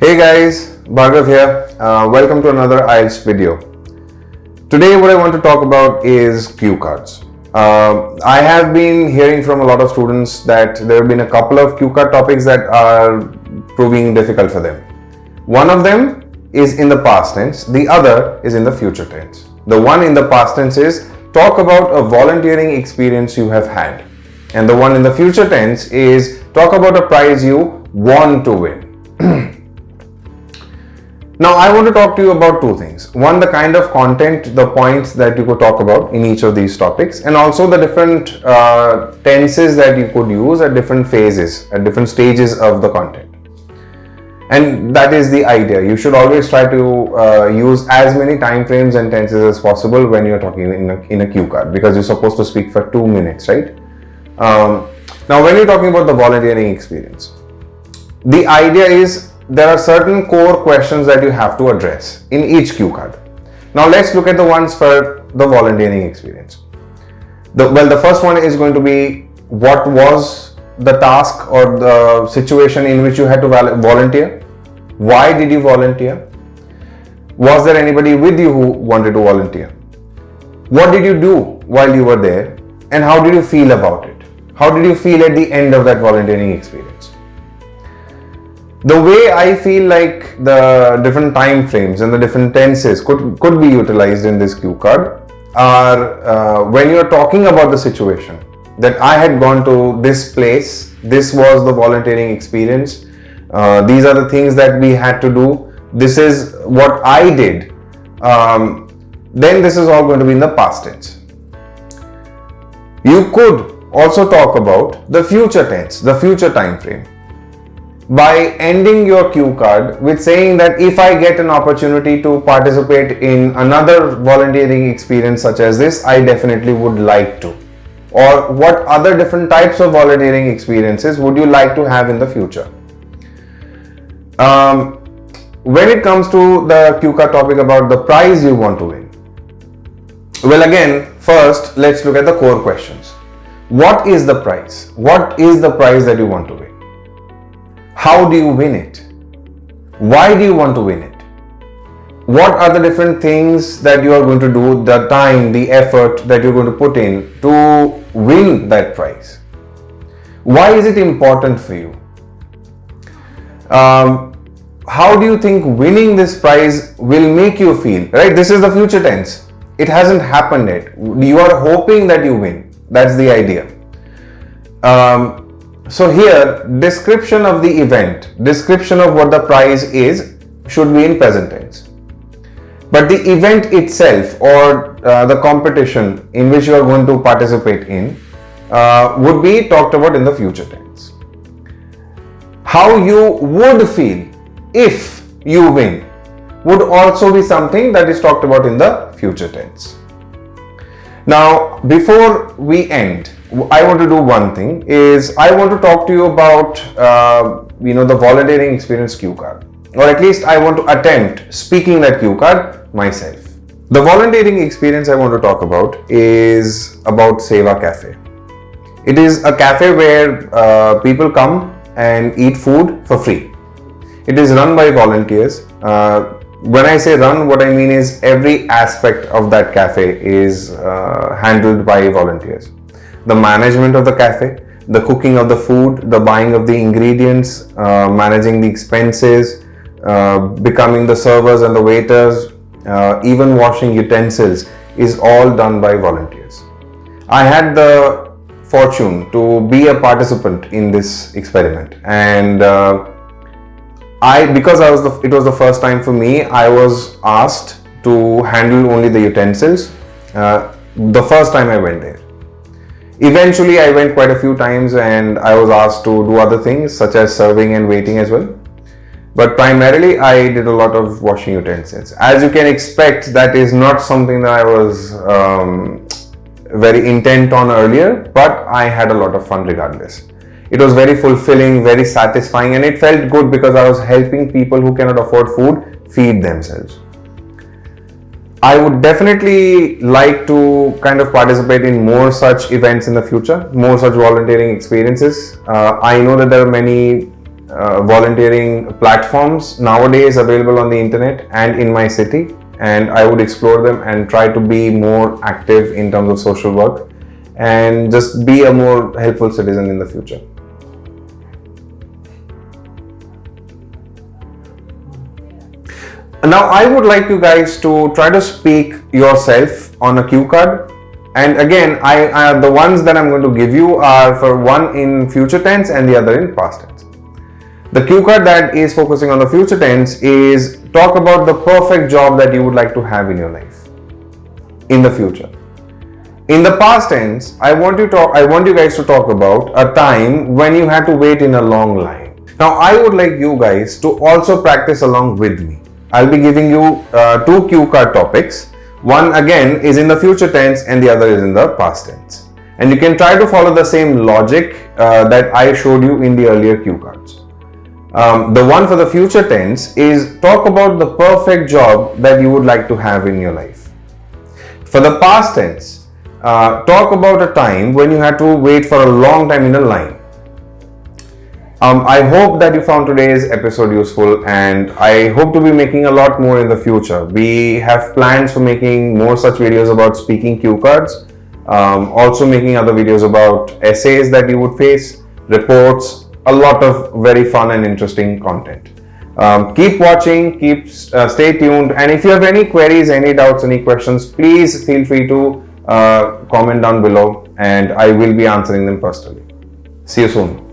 Hey guys, Bhargav here. Welcome to another IELTS video. Today what I want to talk about is cue cards. I have been hearing from a lot of students that there have been a couple of cue card topics that are proving difficult for them. One of them is in the past tense, the other is in the future tense. The one in the past tense is talk about a volunteering experience you have had. And the one in the future tense is talk about a prize you want to win. Now, I want to talk to you about two things. One, the kind of content, the points that you could talk about in each of these topics, and also the different tenses that you could use at different phases, at different stages of the content. And that is the idea. You should always try to use as many time frames and tenses as possible when you're talking in a cue card, because you're supposed to speak for 2 minutes, right? Now, when you're talking about the volunteering experience, the idea is there are certain core questions that you have to address in each cue card. Now let's look at the ones for the volunteering experience. The first one is going to be, what was the task or the situation in which you had to volunteer? Why did you volunteer? Was there anybody with you who wanted to volunteer? What did you do while you were there? And how did you feel about it? How did you feel at the end of that volunteering experience? The way I feel like the different time frames and the different tenses could be utilized in this cue card are when you're talking about the situation that I had gone to this place, this was the volunteering experience, these are the things that we had to do, this is what I did, then this is all going to be in the past tense. You could also talk about the future tense, the future time frame, by ending your cue card with saying that if I get an opportunity to participate in another volunteering experience such as this, I definitely would like to. Or what other different types of volunteering experiences would you like to have in the future? When it comes to the cue card topic about the prize you want to win, well, again, first let's look at the core questions. What is the prize? What is the prize that you want to win? How do you win it? Why do you want to win it? What are the different things that you are going to do, the time, the effort that you're going to put in to win that prize? Why is it important for you? How do you think winning this prize will make you feel? Right? This is the future tense. It hasn't happened yet. You are hoping that you win. That's the idea. So here, description of the event, description of what the prize is should be in present tense. But the event itself or the competition in which you are going to participate in would be talked about in the future tense. How you would feel if you win would also be something that is talked about in the future tense. Now, before we end, I want to do one thing, is I want to talk to you about the volunteering experience cue card, or at least I want to attempt speaking that cue card myself. The volunteering experience I want to talk about is about Seva Cafe. It is a cafe where people come and eat food for free. It is run by volunteers. When I say run, what I mean is every aspect of that cafe is handled by volunteers. The management of the cafe, the cooking of the food, the buying of the ingredients, managing the expenses, becoming the servers and the waiters, even washing utensils is all done by volunteers. I had the fortune to be a participant in this experiment, and it was the first time for me, I was asked to handle only the utensils the first time I went there. Eventually, I went quite a few times and I was asked to do other things such as serving and waiting as well. But primarily, I did a lot of washing utensils. As you can expect, that is not something that I was very intent on earlier, but I had a lot of fun regardless. It was very fulfilling, very satisfying, and it felt good because I was helping people who cannot afford food feed themselves. I would definitely like to kind of participate in more such events in the future, more such volunteering experiences. I know that there are many volunteering platforms nowadays available on the internet and in my city, and I would explore them and try to be more active in terms of social work and just be a more helpful citizen in the future. Now I would like you guys to try to speak yourself on a cue card, and again the ones that I'm going to give you are for one in future tense and the other in past tense. The cue card that is focusing on the future tense is talk about the perfect job that you would like to have in your life in the future. In the past tense, I want you guys to talk about a time when you had to wait in a long line. Now I would like you guys to also practice along with me. I'll be giving you two cue card topics. One again is in the future tense and the other is in the past tense. And you can try to follow the same logic that I showed you in the earlier cue cards. The one for the future tense is talk about the perfect job that you would like to have in your life. For the past tense, talk about a time when you had to wait for a long time in a line. I hope that you found today's episode useful, and I hope to be making a lot more in the future. We have plans for making more such videos about speaking cue cards, also making other videos about essays that you would face, reports, a lot of very fun and interesting content. Keep watching, stay tuned, and if you have any queries, any doubts, any questions, please feel free to comment down below and I will be answering them personally. See you soon.